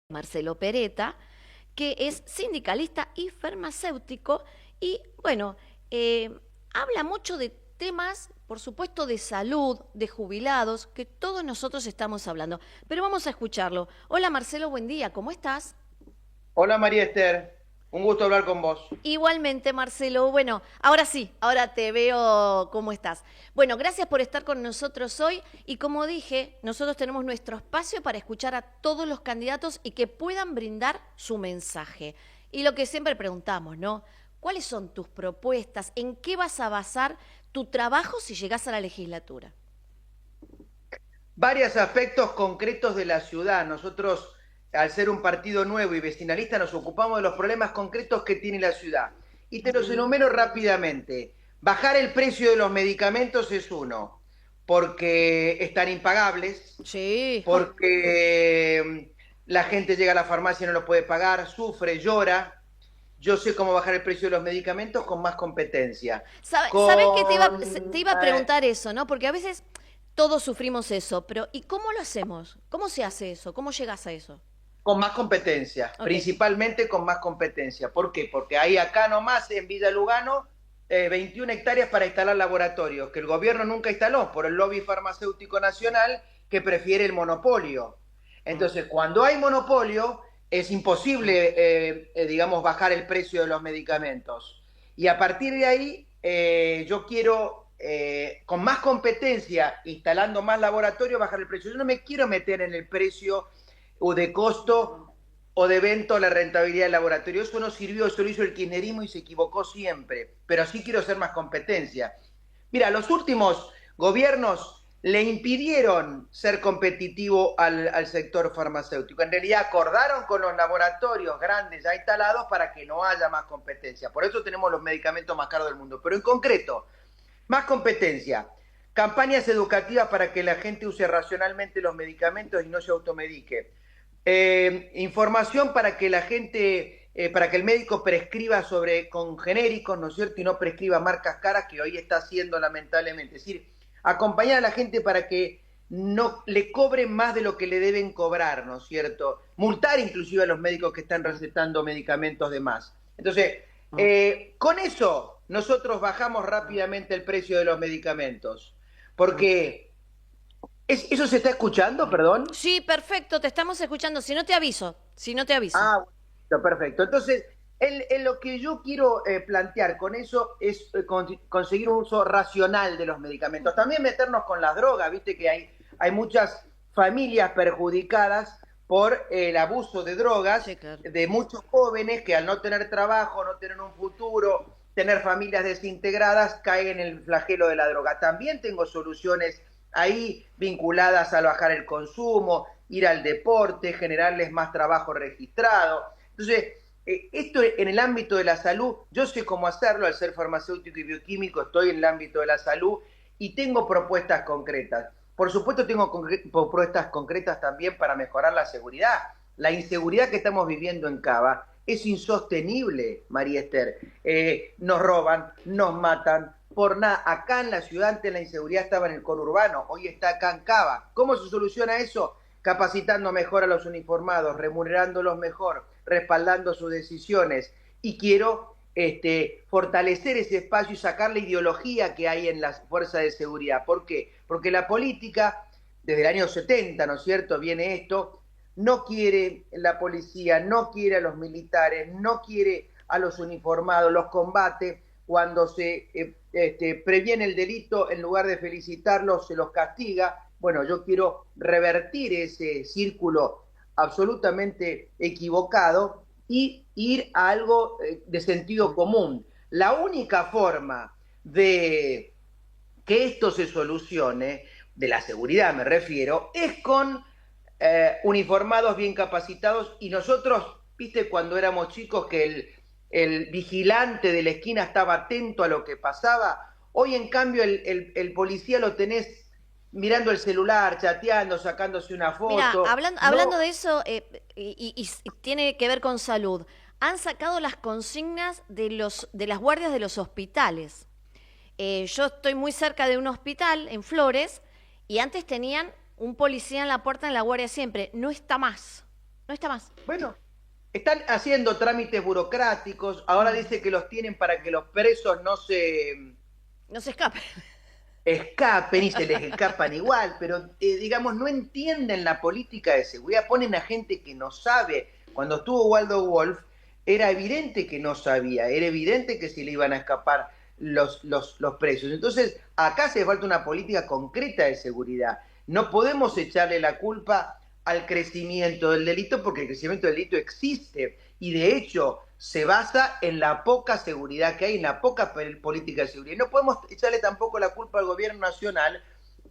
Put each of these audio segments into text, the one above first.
Marcelo Peretta, que es sindicalista y farmacéutico y, bueno, habla mucho de temas, por supuesto, de salud, de jubilados, que todos nosotros estamos hablando. Pero vamos a escucharlo. Hola Marcelo, buen día, ¿cómo estás? Hola María Esther, un gusto hablar con vos. Igualmente, Marcelo. Bueno, ahora sí, ahora te veo cómo estás. Bueno, gracias por estar con nosotros hoy y como dije, nosotros tenemos nuestro espacio para escuchar a todos los candidatos y que puedan brindar su mensaje. Y lo que siempre preguntamos, ¿no? ¿Cuáles son tus propuestas? ¿En qué vas a basar tu trabajo si llegás a la legislatura? Varios aspectos concretos de la ciudad. Nosotros, al ser un partido nuevo y vecinalista, nos ocupamos de los problemas concretos que tiene la ciudad. Y te los enumero rápidamente. Bajar el precio de los medicamentos es uno, porque están impagables, Sí. porque la gente llega a la farmacia y no lo puede pagar, sufre, llora. Yo sé cómo bajar el precio de los medicamentos con más competencia. ¿Sabes que Con te iba a preguntar eso, ¿no? Porque a veces todos sufrimos eso, pero ¿y cómo lo hacemos? ¿Cómo se hace eso? ¿Cómo llegas a eso? Con más competencia, Ok. principalmente con más competencia. ¿Por qué? Porque hay acá nomás en Villa Lugano 21 hectáreas para instalar laboratorios, que el gobierno nunca instaló por el lobby farmacéutico nacional que prefiere el monopolio. Entonces, cuando hay monopolio, es imposible, digamos, bajar el precio de los medicamentos. Y a partir de ahí, yo quiero, con más competencia, instalando más laboratorios, bajar el precio. Yo no me quiero meter en el precio o de costo o de evento la rentabilidad del laboratorio. Eso no sirvió, eso lo hizo el kirchnerismo y se equivocó siempre. Pero sí quiero hacer más competencia. Mira, los últimos gobiernos le impidieron ser competitivo al sector farmacéutico. En realidad acordaron con los laboratorios grandes ya instalados para que no haya más competencia. Por eso tenemos los medicamentos más caros del mundo. Pero en concreto, más competencia, campañas educativas para que la gente use racionalmente los medicamentos y no se automedique. Información para que la gente, para que el médico prescriba con genéricos, ¿no es cierto? Y no prescriba marcas caras que hoy está haciendo lamentablemente. Es decir, acompañar a la gente para que no le cobren más de lo que le deben cobrar, ¿no es cierto? Multar inclusive a los médicos que están recetando medicamentos de más. Entonces, con eso nosotros bajamos rápidamente el precio de los medicamentos. Porque eso se está escuchando, perdón. Sí, perfecto, te estamos escuchando. Si no te aviso, si no te aviso. Ah, bueno, perfecto. Entonces, en lo que yo quiero plantear con eso es conseguir un uso racional de los medicamentos. También meternos con las drogas, viste que hay muchas familias perjudicadas por el abuso de drogas, Sí, claro. de muchos jóvenes que al no tener trabajo, no tener un futuro, tener familias desintegradas, caen en el flagelo de la droga. También tengo soluciones ahí vinculadas a bajar el consumo, ir al deporte, generarles más trabajo registrado. Entonces, esto en el ámbito de la salud, yo sé cómo hacerlo, al ser farmacéutico y bioquímico estoy en el ámbito de la salud y tengo propuestas concretas. Por supuesto tengo propuestas concretas también para mejorar la seguridad. La inseguridad que estamos viviendo en Cava es insostenible, María Esther. Nos roban, nos matan, por nada. Acá en la ciudad antes la inseguridad estaba en el conurbano, hoy está acá en Cava. ¿Cómo se soluciona eso? Capacitando mejor a los uniformados, remunerándolos mejor, respaldando sus decisiones. Y quiero fortalecer ese espacio y sacar la ideología que hay en las fuerzas de seguridad. ¿Por qué? Porque la política, desde el año 70, ¿no es cierto?, viene esto, no quiere la policía, no quiere a los militares, no quiere a los uniformados, los combate. Cuando se previene el delito, en lugar de felicitarlos, se los castiga. Bueno, yo quiero revertir ese círculo absolutamente equivocado y ir a algo de sentido común. La única forma de que esto se solucione, de la seguridad me refiero, es con uniformados bien capacitados y nosotros, viste, cuando éramos chicos que el vigilante de la esquina estaba atento a lo que pasaba, hoy en cambio el policía lo tenés mirando el celular, chateando, sacándose una Mira, foto. hablando No, de eso, y tiene que ver con salud, han sacado las consignas de las guardias de los hospitales. Yo estoy muy cerca de un hospital en Flores y antes tenían un policía en la puerta en la guardia siempre. No está más. No está más. Bueno, están haciendo trámites burocráticos, ahora dice que los tienen para que los presos no se No se escape. escapen y se les escapan igual, pero digamos, no entienden la política de seguridad, ponen a gente que no sabe. Cuando estuvo Waldo Wolf, era evidente que no sabía, era evidente que se le iban a escapar los presos. Entonces, acá hace falta una política concreta de seguridad. No podemos echarle la culpa al crecimiento del delito, porque el crecimiento del delito existe y de hecho se basa en la poca seguridad que hay, en la poca política de seguridad. No podemos echarle tampoco la culpa al gobierno nacional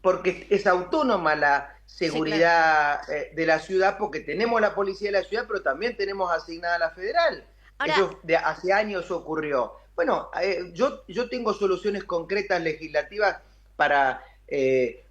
porque es autónoma la Sí, claro. seguridad de la ciudad, porque tenemos la policía de la ciudad, pero también tenemos asignada la federal. Ahora, Eso hace años ocurrió. Bueno, yo tengo soluciones concretas legislativas para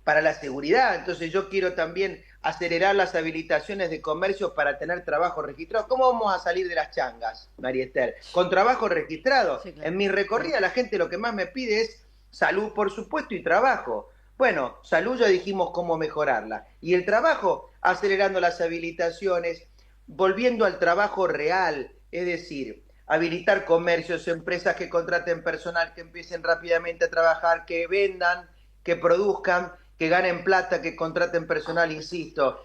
la seguridad, entonces yo quiero también acelerar las habilitaciones de comercio para tener trabajo registrado. ¿Cómo vamos a salir de las changas, María Esther? Con trabajo registrado. sí, claro. En mi recorrida la gente lo que más me pide es salud, por supuesto, y trabajo. Bueno, salud ya dijimos cómo mejorarla. Y el trabajo, acelerando las habilitaciones, volviendo al trabajo real, es decir, habilitar comercios, empresas que contraten personal, que empiecen rápidamente a trabajar, que vendan, que produzcan, que ganen plata, que contraten personal, insisto.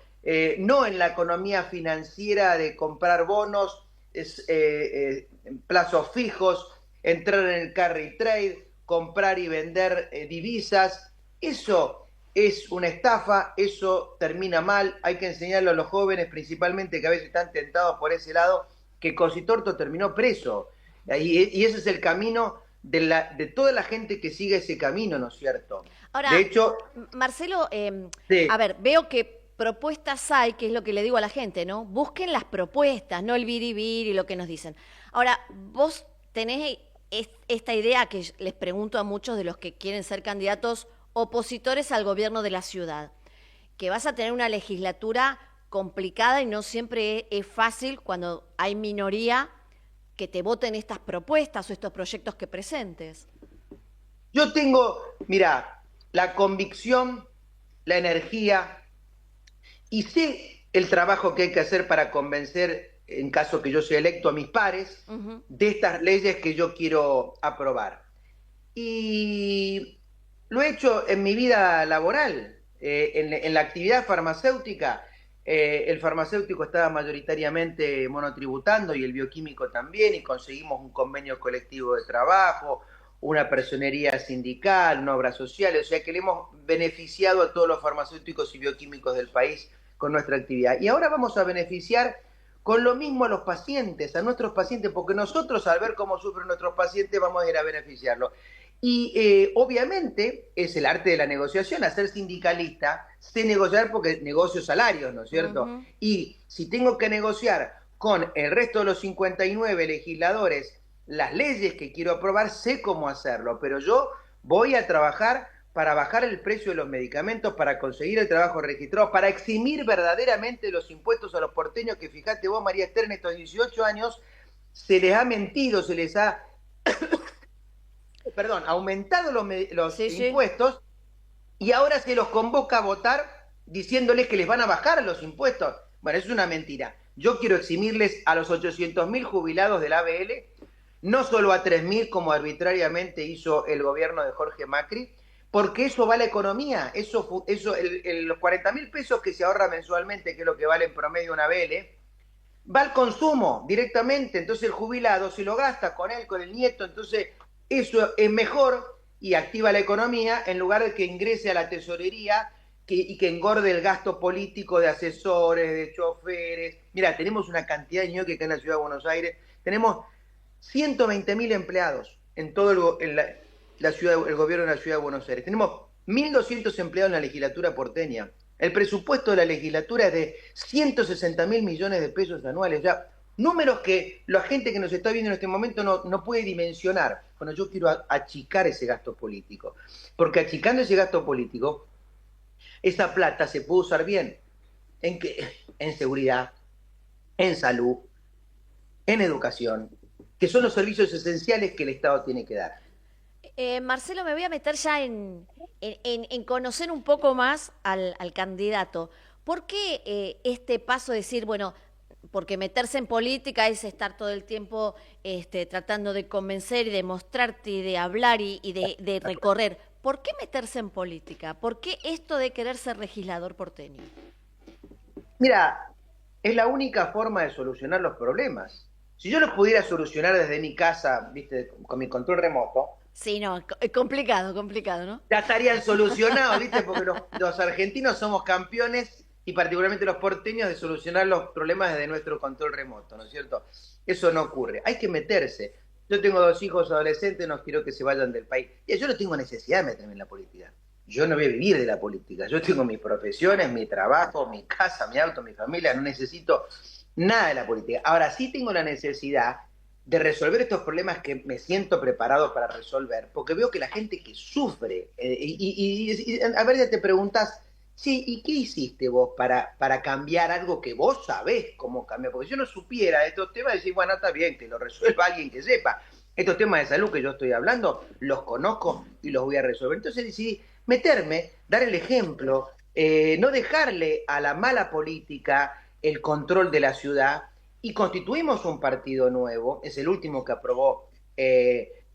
No en la economía financiera de comprar bonos, plazos fijos, entrar en el carry trade, comprar y vender divisas. Eso es una estafa, eso termina mal. Hay que enseñarlo a los jóvenes, principalmente que a veces están tentados por ese lado, que Cositorto terminó preso. Y ese es el camino de toda la gente que sigue ese camino, ¿no es cierto? De ahora, hecho, Marcelo, a sí, ver, veo que propuestas hay, que es lo que le digo a la gente, ¿no? Busquen las propuestas, no el biribir y lo que nos dicen. Ahora, vos tenés esta idea que les pregunto a muchos de los que quieren ser candidatos opositores al gobierno de la ciudad, que vas a tener una legislatura complicada y no siempre es fácil cuando hay minoría que te voten estas propuestas o estos proyectos que presentes. yo tengo, mira, la convicción, la energía y sé el trabajo que hay que hacer para convencer, en caso que yo sea electo, a mis pares Ujú. de estas leyes que yo quiero aprobar. Y lo he hecho en mi vida laboral, en la actividad farmacéutica. El farmacéutico estaba mayoritariamente monotributando y el bioquímico también, y conseguimos un convenio colectivo de trabajo, una personería sindical, una obra social, o sea que le hemos beneficiado a todos los farmacéuticos y bioquímicos del país con nuestra actividad. Y ahora vamos a beneficiar con lo mismo a los pacientes, a nuestros pacientes, porque nosotros al ver cómo sufren nuestros pacientes vamos a ir a beneficiarlos. Y obviamente es el arte de la negociación, hacer sindicalista, sé negociar porque negocio salarios, ¿no es cierto? Ujú. Y si tengo que negociar con el resto de los 59 legisladores las leyes que quiero aprobar, sé cómo hacerlo, pero yo voy a trabajar para bajar el precio de los medicamentos, para conseguir el trabajo registrado, para eximir verdaderamente los impuestos a los porteños, que fíjate vos, María Esther, en estos 18 años se les ha mentido, se les ha, perdón, aumentado los Sí, sí. impuestos y ahora se los convoca a votar diciéndoles que les van a bajar los impuestos. Bueno, es una mentira. Yo quiero eximirles a los 800.000 jubilados del ABL, no solo a 3.000 como arbitrariamente hizo el gobierno de Jorge Macri, porque eso va a la economía. Los 40.000 pesos que se ahorra mensualmente, que es lo que vale en promedio una ABL, va al consumo directamente, entonces el jubilado si lo gasta con él, con el nieto, entonces eso es mejor y activa la economía en lugar de que ingrese a la tesorería y que engorde el gasto político de asesores, de choferes. Mira, tenemos una cantidad de ñoques acá en la ciudad de Buenos Aires, tenemos 120.000 empleados en todo la ciudad, el gobierno de la ciudad de Buenos Aires, tenemos 1.200 empleados en la legislatura porteña. El presupuesto de la legislatura es de 160.000 millones de pesos anuales. O sea, números que la gente que nos está viendo en este momento no puede dimensionar. Bueno, yo quiero achicar ese gasto político. Porque achicando ese gasto político, esa plata se puede usar bien. ¿En qué? En seguridad, en salud, en educación, que son los servicios esenciales que el Estado tiene que dar. Marcelo, me voy a meter ya en conocer un poco más al candidato. ¿Por qué este paso de decir, bueno, porque meterse en política es estar todo el tiempo tratando de convencer y de mostrarte y de hablar y de recorrer. ¿Por qué meterse en política? ¿Por qué esto de querer ser legislador porteño? Mira, es la única forma de solucionar los problemas. Si yo los pudiera solucionar desde mi casa, viste, con mi control remoto, Sí, no, es complicado, complicado, ¿no? ya estarían solucionados, viste, porque los argentinos somos campeones y particularmente los porteños de solucionar los problemas desde nuestro control remoto, ¿no es cierto? Eso no ocurre. Hay que meterse. Yo tengo 2 hijos adolescentes, no quiero que se vayan del país. Y yo no tengo necesidad de meterme en la política. Yo no voy a vivir de la política. Yo tengo mis profesiones, mi trabajo, mi casa, mi auto, mi familia. No necesito nada de la política. Ahora sí tengo la necesidad de resolver estos problemas que me siento preparado para resolver, porque veo que la gente que sufre, a ver, ya te preguntas, sí, ¿y qué hiciste vos para cambiar algo que vos sabés cómo cambiar? Porque si yo no supiera estos temas, decir, bueno, está bien, que lo resuelva alguien que sepa. Estos temas de salud que yo estoy hablando, los conozco y los voy a resolver. Entonces decidí meterme, dar el ejemplo, no dejarle a la mala política el control de la ciudad, y constituimos un partido nuevo, es el último que aprobó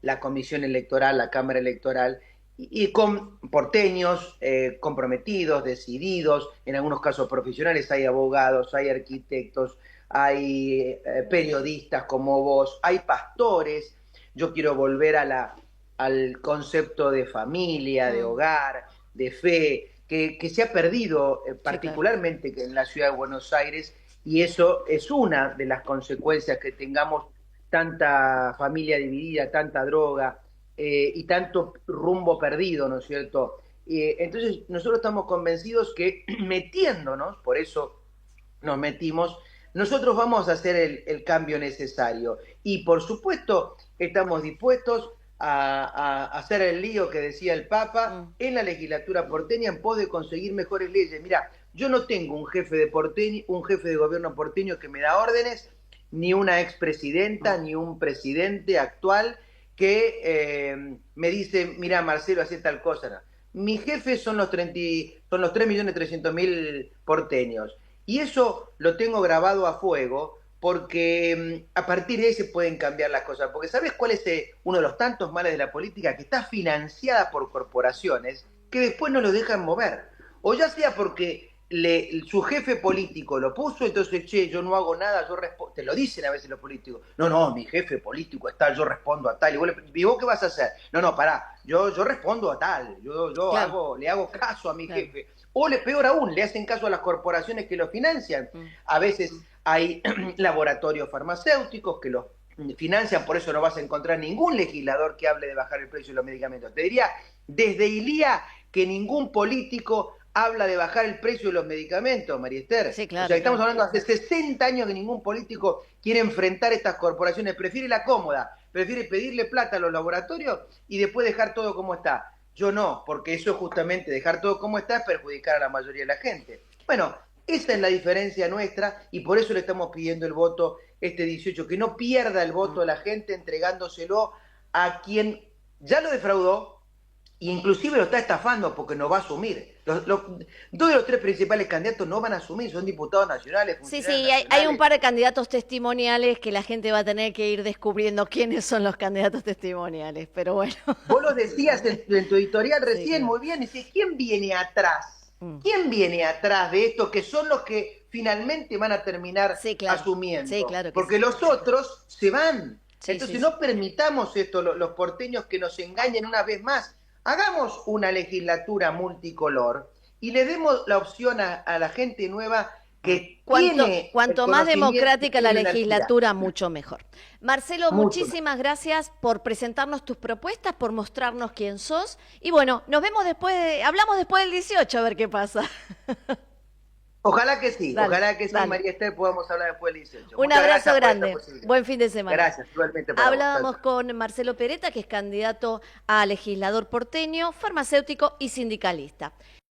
la Comisión Electoral, la Cámara Electoral, y con porteños comprometidos, decididos, en algunos casos profesionales, hay abogados, hay arquitectos, hay periodistas como vos, hay pastores. Yo quiero volver al concepto de familia, de hogar, de fe, que se ha perdido particularmente en la ciudad de Buenos Aires, y eso es una de las consecuencias que tengamos tanta familia dividida, tanta droga y tanto rumbo perdido, ¿no es cierto? Entonces nosotros estamos convencidos que metiéndonos, por eso nos metimos, nosotros vamos a hacer el cambio necesario. Y por supuesto estamos dispuestos a hacer el lío que decía el Papa en la legislatura porteña en pos de conseguir mejores leyes. Mira, yo no tengo un jefe de gobierno porteño que me da órdenes, ni una expresidenta, ni un presidente actual que me dice, mira, Marcelo, hace tal cosa. No. Mis jefes son los 3.300.000 porteños. Y eso lo tengo grabado a fuego, porque a partir de ahí se pueden cambiar las cosas. Porque ¿sabes cuál es uno de los tantos males de la política? Que está financiada por corporaciones que después no lo dejan mover. O ya sea porque su jefe político lo puso, entonces, che, yo no hago nada, yo respondo. Te lo dicen a veces los políticos. No, mi jefe político es tal, yo respondo a tal. ¿Y vos qué vas a hacer? No, pará, yo respondo a tal. Yo claro. Le hago caso a mi jefe. O peor aún, le hacen caso a las corporaciones que lo financian. A veces hay laboratorios farmacéuticos que los financian, por eso no vas a encontrar ningún legislador que hable de bajar el precio de los medicamentos. Te diría, desde ILIA, que ningún político habla de bajar el precio de los medicamentos, María Esther. Sí, claro, o sea, estamos hablando hace 60 años que ningún político quiere enfrentar estas corporaciones, prefiere la cómoda, prefiere pedirle plata a los laboratorios y después dejar todo como está. Yo no, porque eso es justamente dejar todo como está, es perjudicar a la mayoría de la gente. Bueno, esa es la diferencia nuestra y por eso le estamos pidiendo el voto este 18, que no pierda el voto de la gente entregándoselo a quien ya lo defraudó e inclusive lo está estafando porque no va a asumir. Dos de los 3 principales candidatos no van a asumir, son diputados nacionales. Sí, hay un par de candidatos testimoniales que la gente va a tener que ir descubriendo quiénes son los candidatos testimoniales, pero bueno. Vos lo decías en tu editorial recién, claro. Muy bien, decís, ¿quién viene atrás? ¿Quién viene atrás de esto? Que son los que finalmente van a terminar asumiendo. Sí, claro. Porque los otros se van. Entonces no permitamos esto, los porteños que nos engañen una vez más. Hagamos una legislatura multicolor y le demos la opción a la gente nueva que cuanto más democrática la legislatura, mucho mejor. Marcelo, muchísimas gracias por presentarnos tus propuestas, por mostrarnos quién sos. Y bueno, nos vemos hablamos después del 18 a ver qué pasa. Ojalá que sí, María Esther, podamos hablar después del 18. Un abrazo grande, buen fin de semana. Gracias, igualmente para Hablábamos con Marcelo Peretta, que es candidato a legislador porteño, farmacéutico y sindicalista.